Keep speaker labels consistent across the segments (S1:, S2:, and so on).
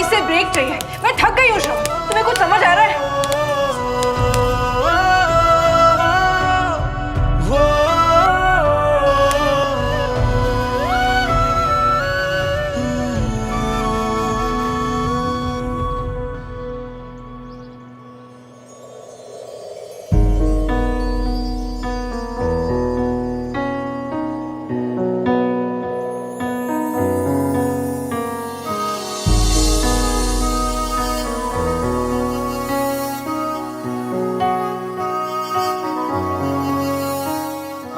S1: से ब्रेक चाहिए। मैं थक गई हूँ श्रवण, तुम्हें कुछ समझ आ रहा है?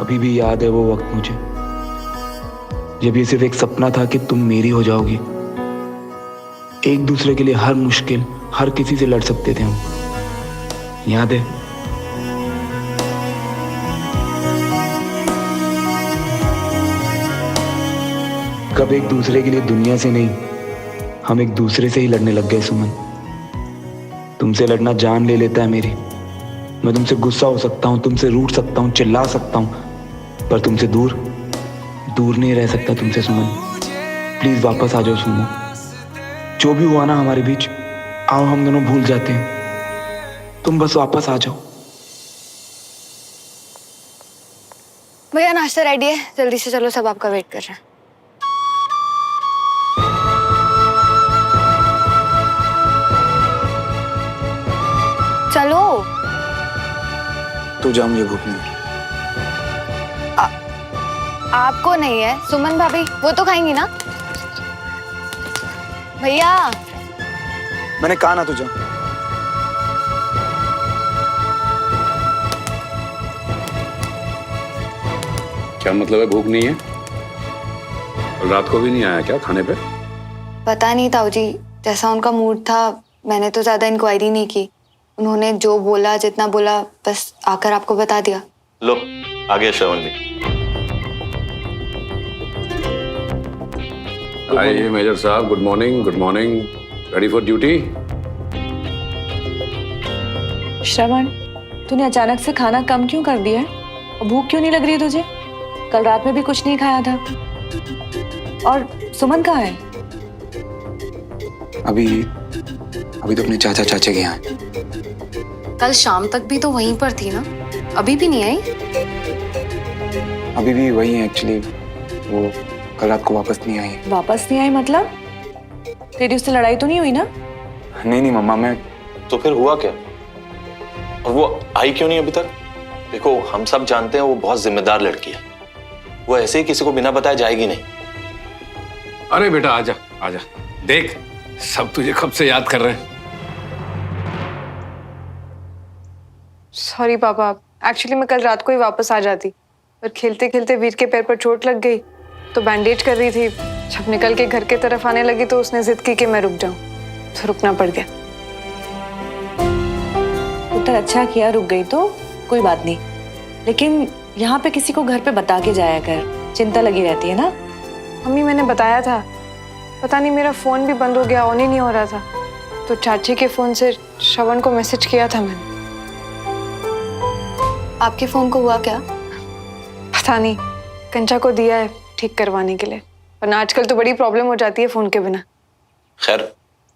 S2: अभी भी याद है वो वक्त मुझे, जब ये सिर्फ एक सपना था कि तुम मेरी हो जाओगी। एक दूसरे के लिए हर मुश्किल, हर किसी से लड़ सकते थे हम, याद है? कब एक दूसरे के लिए दुनिया से नहीं, हम एक दूसरे से ही लड़ने लग गए सुमन। तुमसे लड़ना जान ले लेता है मेरी। मैं तुमसे गुस्सा हो सकता हूँ, तुमसे रूठ सकता हूँ, चिल्ला सकता हूँ, पर तुमसे दूर नहीं रह सकता तुमसे सुमन। प्लीज वापस आ जाओ सुमन। जो भी हुआ ना हमारे बीच, आओ हम दोनों भूल जाते हैं। तुम बस वापस आ जाओ।
S3: भैया नाश्ता रेडी है, जल्दी से चलो, सब आपका वेट कर रहे हैं। चलो।
S2: तो जा, मुझे भूख नहीं।
S3: आपको नहीं है, सुमन भाभी वो तो खाएंगी ना। भैया
S2: मैंने कहा ना तुझे।
S4: क्या मतलब है भूख नहीं है? और रात को भी नहीं आया क्या खाने पे?
S3: पता नहीं ताऊ जी, जैसा उनका मूड था, मैंने तो ज्यादा इंक्वायरी नहीं की। उन्होंने जो बोला, जितना बोला, बस आकर आपको बता दिया।
S5: लो आ गया श्रवण भी।
S4: आइए मेजर साहब, good morning. Good morning. Ready for duty?
S1: Shravan, तूने अचानक से खाना कम क्यों कर दिया है? और भूख क्यों नहीं लग रही है तुझे? कल रात में भी कुछ नहीं खाया था। और सुमन कहाँ है?
S2: अभी तो अपने चाचा चाचे के यहाँ है।
S3: कल शाम तक भी तो वहीं पर थी ना, अभी भी नहीं आई?
S2: अभी भी वही है एक्चुअली, वो कल रात को वापस नहीं आई।
S1: वापस नहीं आई मतलब? तेरी उससे लड़ाई तो नहीं हुई ना?
S2: नहीं मम्मा, मैं
S5: तो फिर हुआ क्या? और वो आई क्यों नहीं अभी तक? देखो हम सब जानते हैं वो बहुत जिम्मेदार लड़की है, वो ऐसे ही किसी को बिना बताए जाएगी नहीं।
S4: अरे बेटा आजा आजा, देख सब तुझे कब से याद कर रहे हैं।
S1: सॉरी पापा, एक्चुअली मैं कल रात को ही वापस आ जाती, पर खेलते खेलते वीर के पैर पर चोट लग गई तो बैंडेज कर रही थी। जब निकल के घर के तरफ आने लगी तो उसने जिद की कि मैं रुक जाऊं, तो रुकना पड़ गया। पुत्र अच्छा किया, रुक गई तो कोई बात नहीं, लेकिन यहाँ पे किसी को घर पे बता के जाया कर, चिंता लगी रहती है ना। मम्मी मैंने बताया था, पता नहीं मेरा फोन भी बंद हो गया, ऑन ही नहीं हो रहा था, तो चाची के फोन से श्रवण को मैसेज किया था मैंने।
S3: आपके फोन को हुआ क्या?
S1: पता नहीं, कंचा को दिया है ठीक करवाने के लिए, वरना आजकल तो बड़ी प्रॉब्लम हो जाती है फोन के बिना।
S5: खैर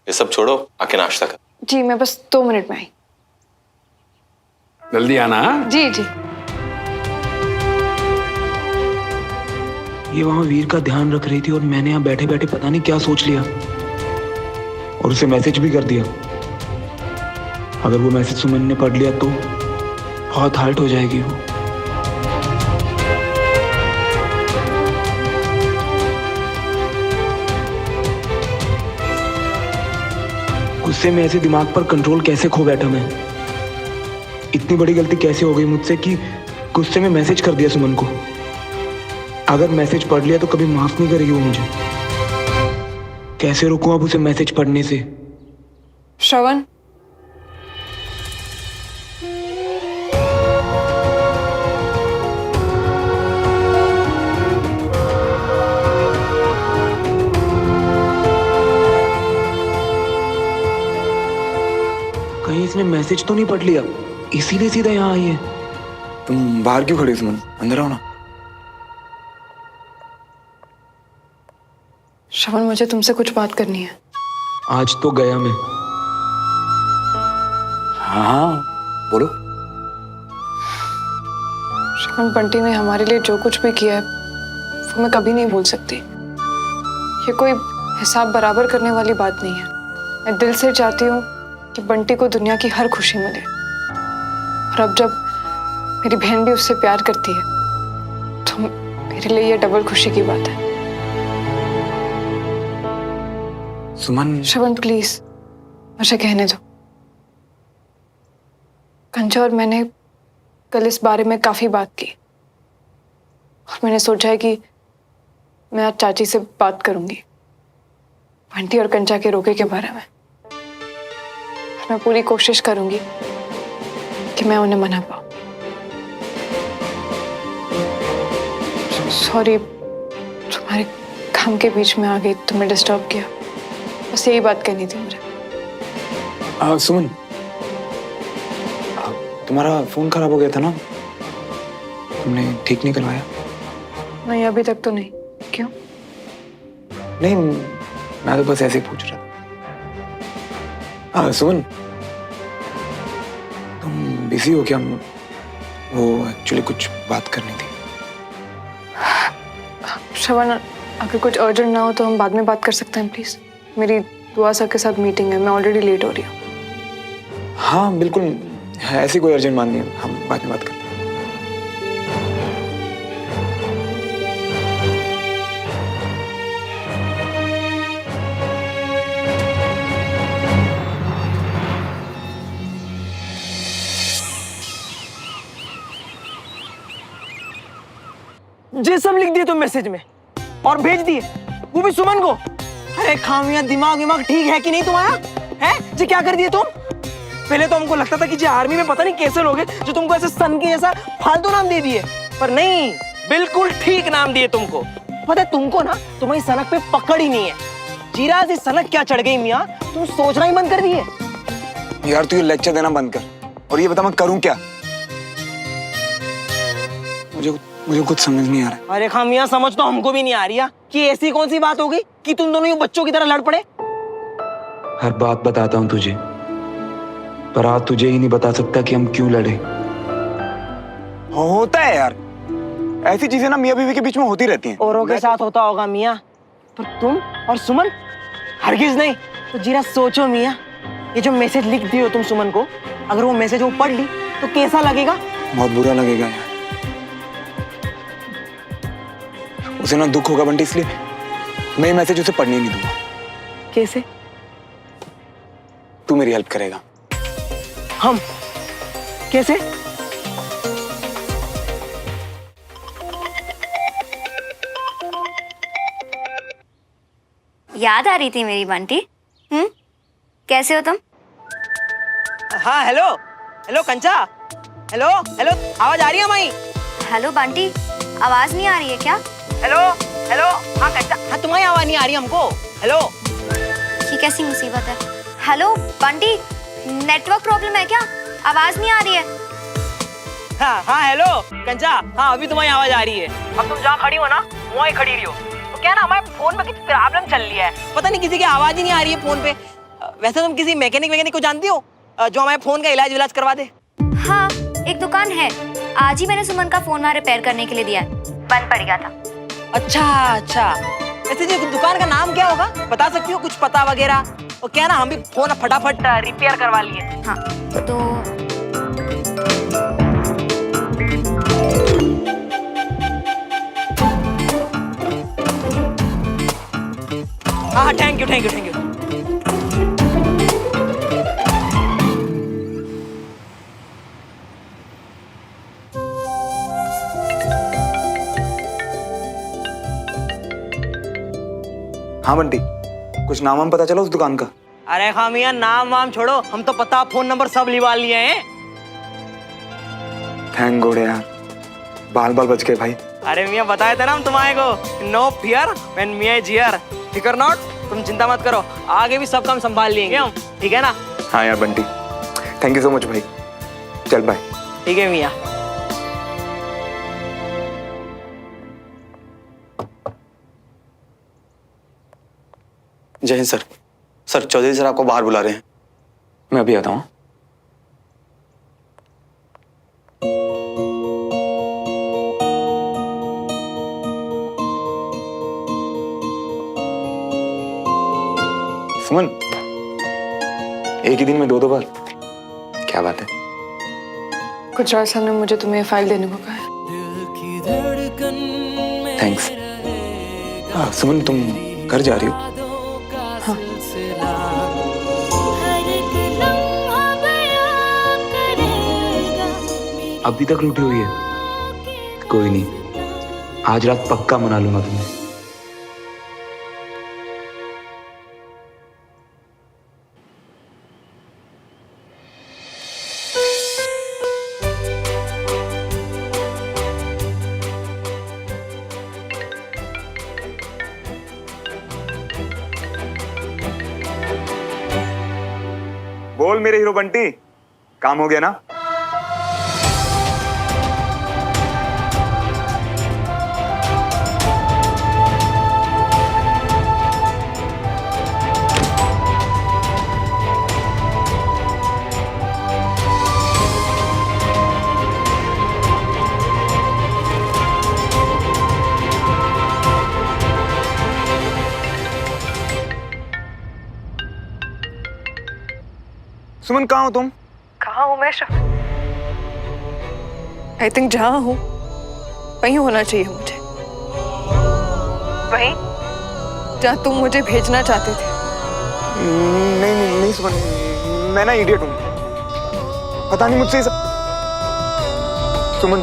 S5: ये सब छोड़ो, आके नाश्ता कर।
S1: जी मैं बस 2 मिनट में आई।
S4: जल्दी आना। हाँ?
S1: जी जी।
S2: ये वहां वीर का ध्यान रख रही थी और मैंने यहाँ बैठे बैठे पता नहीं क्या सोच लिया और उसे मैसेज भी कर दिया। अगर वो मैसेज सुमन ने पढ़ लिया तो बहुत हर्ट हो जाएगी वो। गुस्से में ऐसे दिमाग पर कंट्रोल कैसे खो बैठा मैं। इतनी बड़ी गलती कैसे हो गई मुझसे कि गुस्से में मैसेज कर दिया सुमन को। अगर मैसेज पढ़ लिया तो कभी माफ नहीं करेगी वो मुझे। कैसे रोकूं अब उसे मैसेज पढ़ने से?
S1: श्रवण,
S2: कहीं इसने मैसेज तो नहीं पढ़ लिया, इसीलिए सीधा यहाँ आई है। तुम बाहर क्यों खड़े हो सुमन? अंदर आओ ना।
S1: श्रवण मुझे तुमसे कुछ बात करनी है।
S2: आज तो गया मैं।
S6: हाँ हाँ बोलो।
S1: श्रवण, बंटी ने हमारे लिए जो कुछ भी किया है वो मैं कभी नहीं भूल सकती। ये कोई हिसाब बराबर करने वाली बात नहीं है। मैं दिल से चाहती हूँ कि बंटी को दुनिया की हर खुशी मिले, और अब जब मेरी बहन भी उससे प्यार करती है तो मेरे लिए ये डबल खुशी की बात है।
S6: सुमन,
S1: श्रवण प्लीज मुझे कहने दो। कंचा और मैंने कल इस बारे में काफी बात की, और मैंने सोचा है कि मैं आज चाची से बात करूंगी बंटी और कंचा के रोके के बारे में। और मैं पूरी कोशिश करूंगी कि मैं उन्हें मना पाऊं। सॉरी, तुम्हारे काम के बीच में आ गई, तुम्हें डिस्टर्ब किया। बस यही बात करनी थी मुझे।
S6: सुमन, तुम्हारा फोन खराब हो गया था ना, तुमने ठीक नहीं करवाया?
S1: नहीं, अभी तक तो नहीं। क्यों?
S6: नहीं, मैं तो बस ऐसे ही पूछ रहा था। सुमन, तुम बिजी हो क्या? वो एक्चुअली कुछ बात करनी थी।
S1: श्रवण, अगर कुछ अर्जेंट ना हो तो हम बाद में बात कर सकते हैं प्लीज। मेरी दुआ सर के साथ मीटिंग है, मैं ऑलरेडी लेट हो रही हूँ।
S6: हाँ बिल्कुल, ऐसी कोई अर्जेंट बात नहीं है, हम बाद में बात करते हैं।
S7: ये सब लिख दिए तुम मैसेज में और भेज दिए, वो भी सुमन को। अरे खामिया, दिमाग विमाग ठीक है कि नहीं तुम्हारा? है जी, क्या कर दिए तुम? पहले तो हमको लगता था कि जी आर्मी में पता नहीं कैसे लोग हैं जो तुमको ऐसे सन के जैसा फालतू नाम दे दिए, पर नहीं, बिल्कुल ठीक नाम दिए तुमको। पता है तुमको ना, तुम्हारी सनक पे पकड़ ही नहीं है। जीरा से सनक क्या चढ़ गई मियाँ, तुम सोचना ही बंद कर दिए।
S6: यार तू ये लेक्चर देना बंद कर और ये बता मैं करूं क्या? मुझे कुछ समझ नहीं आ रहा।
S7: अरे खामिया, समझ तो हमको भी नहीं आ रही है कि ऐसी कौन सी बात हो गई कि तुम दोनों यूं बच्चों की तरह लड़ पड़े।
S2: हर बात बताता हूँ तुझे, पर आज तुझे ही नहीं बता सकता कि हम क्यों लड़े।
S6: होता है यार, ऐसी चीजें ना मियां बीवी के बीच में होती रहती हैं।
S7: औरों के साथ होता होगा मियाँ, पर तुम और सुमन हरगिज नहीं। तो जीरा सोचो मियाँ, ये जो मैसेज लिख दिए हो तुम सुमन को, अगर वो मैसेज वो पढ़ ली तो कैसा लगेगा?
S6: बहुत बुरा लगेगा यार, उसे ना दुख होगा बंटी, इसलिए मैं ये मैसेज उसे पढ़ने नहीं दूंगा।
S7: कैसे?
S6: तू मेरी हेल्प करेगा।
S7: हम कैसे?
S8: याद आ रही थी मेरी बंटी। कैसे हो तुम?
S7: हाँ हेलो हेलो कंचा, हेलो हेलो, आवाज आ रही है माई?
S8: हेलो बंटी, आवाज नहीं आ रही है क्या?
S7: हेलो हेलो, हाँ कंचा, हाँ तुम्हारी आवाज नहीं आ रही हमको। हेलो,
S8: ये कैसी मुसीबत है? हेलो बंटी, नेटवर्क प्रॉब्लम है क्या? आवाज नहीं आ रही है।
S7: हाँ हाँ हेलो कंचा, हाँ अभी तुम्हारी आवाज आ रही है। अब तुम जहाँ खड़ी हो ना, वहीं खड़ी रही हो। तो क्या ना, हमारे फोन में कुछ प्रॉब्लम चल रही है, पता नहीं किसी की आवाज ही नहीं आ रही है फोन पे। वैसे तुम किसी मैकेनिक को जानती हो जो हमारे फोन का इलाज करवा दे?
S8: हाँ, एक दुकान है, आज ही मैंने सुमन का फोन वहाँ रिपेयर करने के लिए दिया है, बंद पड़ गया था। अच्छा
S7: अच्छा, ऐसे जी दुकान का नाम क्या होगा, बता सकती हो कुछ पता वगैरह? और क्या ना, हम भी फोन फटाफट रिपेयर करवा लिए।
S8: हाँ तो
S7: हाँ thank you thank you thank you.
S6: हाँ बंटी, कुछ नाम वाम पता चला उस दुकान का?
S7: अरे खामिया, नाम वाम छोड़ो, हम तो पता फोन नंबर सब लिवा लिए हैं।
S6: थैंक गॉड यार, बाल बाल बच गए भाई।
S7: अरे मियाँ, बताया था ना हम तुम्हारे को, नो फियर व्हेन मियाँ इज हियर। फिकर नॉट, तुम चिंता मत करो, आगे भी सब काम संभाल लेंगे हम, ठीक है ना?
S6: हाँ यार Bunty, thank you so much भाई। चल बाय।
S7: ठीक है मियाँ।
S5: जय हिंद सर। सर, चौधरी सर आपको बाहर बुला रहे हैं।
S6: मैं अभी आता हूँ। सुमन, एक ही दिन में दो बार, क्या बात है?
S1: गुजरात साहब ने मुझे तुम्हें ये फाइल देने को कहा है।
S6: थैंक्स। सुमन, तुम घर जा रही हो?
S1: हाँ।
S2: अभी तक रूठी हुई है? कोई नहीं, आज रात पक्का मना लूंगा तुम्हें।
S6: बोल मेरे हीरो बंटी, काम हो गया ना? सुमन, कहाँ हो तुम?
S1: कहाँ हूँ मैं शबन? आई थिंक जहाँ हूँ वहीं होना चाहिए मुझे, वहीं जहाँ तुम मुझे भेजना चाहते थे।
S6: नहीं नहीं नहीं सुमन, मैं ना इडियट हूँ, पता नहीं मुझसे सब। सुमन,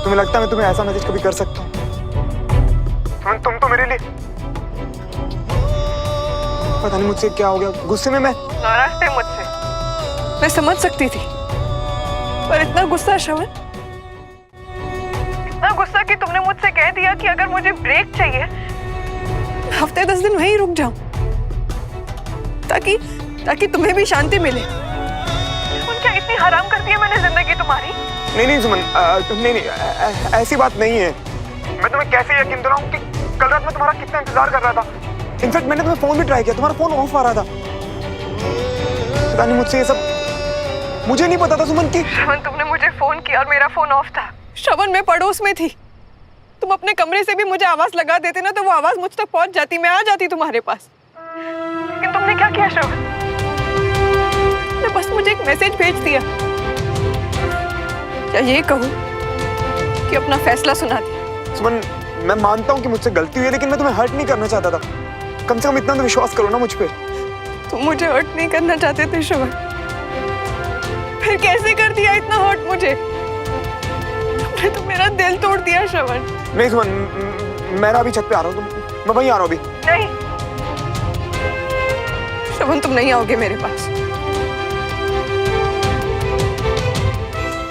S6: तुम्हें लगता है मैं तुम्हें ऐसा मैसेज कभी कर सकता हूँ? सुमन, तुम तो मेरे लिए, पता नहीं मुझसे क्या हो गया, गुस्से में मैं
S1: नाराज थे मुझसे, मैं समझ सकती थी, पर इतना गुस्सा श्रवण, इतना गुस्सा कि तुमने मुझसे कह दिया कि अगर मुझे ब्रेक चाहिए हफ्ते 10 दिन वहीं रुक जाऊं, ताकि तुम्हें भी शांति मिले। उन क्या इतनी हराम कर दी है मैंने जिंदगी तुम्हारी?
S6: नहीं नहीं सुमन, नहीं नहीं, ऐसी बात नहीं है। मैं तुम्हें कैसे यकीन दिलाऊं कि कल रात मैं तुम्हारा कितना इंतजार कर रहा था। इनफैक्ट मैंने तुम्हें फोन भी ट्राई किया, तुम्हारा फोन ऑफ आ रहा था। पता नहीं मुझसे ये सब, मुझे नहीं पता था सुमन की।
S1: श्रवण, तुमने मुझे फोन किया और मेरा फोन ऑफ था। श्रवण, मैं पड़ोस में थी, तुम अपने कमरे से भी मुझे आवाज लगा देते ना तो वो आवाज मुझ तक पहुंच जाती, मैं आ जाती तुम्हारे पास। लेकिन तुमने क्या किया श्रवण? तुमने बस मुझे एक मैसेज भेज दिया, या ये कहूं कि अपना फैसला सुना दिया।
S6: सुमन, मैं मानता हूँ कि मुझसे गलती हुई है, लेकिन मैं तुम्हें हर्ट नहीं करना चाहता था। कम से कम इतना तो विश्वास करो ना मुझ पे।
S1: तुम मुझे हर्ट नहीं करना चाहते थे श्रवण, फिर कैसे कर दिया इतना हर्ट मुझे? तुमने तो मेरा दिल तोड़ दिया श्रवण।
S6: नहीं सुमन, मैं ना अभी छत पे आ रहा हूँ, मैं वहीं आ रहा हूँ अभी।
S1: नहीं श्रवण, तुम नहीं आओगे मेरे पास।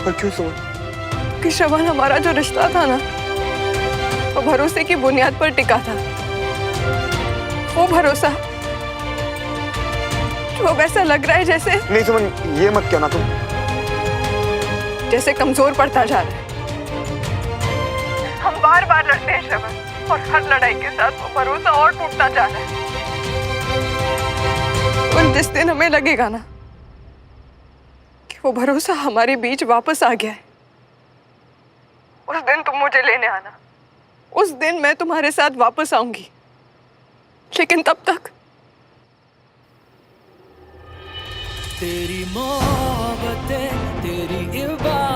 S6: पर क्यों सुमन?
S1: कि श्रवण, हमारा जो रिश्ता था ना वो भरोसे की बुनियाद पर टिका था। वो भरोसा जो अब ऐसा लग रहा है जैसे,
S6: नहीं सुमन, ये मत कहना तुम।
S1: जैसे कमजोर पड़ता जा रहा है। हम बार बार लड़ते हैं श्रवण, और हर लड़ाई के साथ वो भरोसा और टूटता जा रहा है। और जिस दिन हमें लगेगा ना कि वो भरोसा हमारे बीच वापस आ गया है, उस दिन तुम मुझे लेने आना। उस दिन मैं तुम्हारे साथ वापस आऊंगी, लेकिन तब तक
S9: तेरी मोहब्बतें, तेरी इबादतें